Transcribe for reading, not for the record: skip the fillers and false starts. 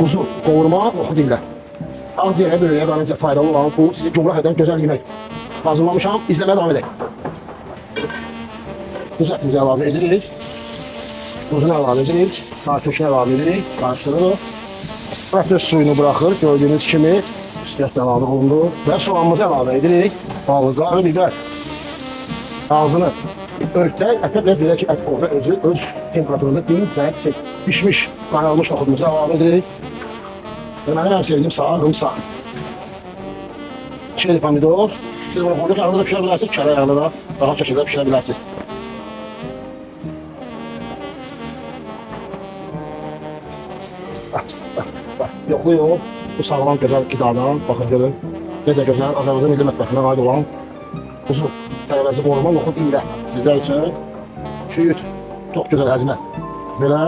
Kuzu, qovurma, noxud ilə. Ağciyərə, böyüyə, qarınca faydalı olan bu sizi gümrah edən gözəl yemək. Hazırlamışam, izləməyə davam edək. Buz ətimizi əlavə edirik. Buzunu əlavə edirik. Sağ kökünü əlavə edirik. Qarışdırırıq. Ət öz suyunu buraxır. Gördüyünüz kimi üstət əlavə olundu. Və soğanımızı əlavə edirik. Balı, qarı, biber. Ağzını örtək. Ətə biraz verək ki, ət orada öz temperaturunda dincəlsin. Pişmiş, qaralmış noxudumuzu əlavə edirik. Və mənim ən sevdiyim sarımsaq. Çeri pomidor. Siz bunu qonluq yağında da pişirə bilərsiniz, kərə yağında da rahat şəkildə pişirə bilərsiniz. Yoxlayın, bu sağlam gözəl qidadan, baxın görün. Necə gözəl, Azərbaycan milli mətbəxinə aid olan kuzu, tərəvəzi qovurma, noxud ilə sizlər üçün küyüt, çox gözəl həzmə. Belə.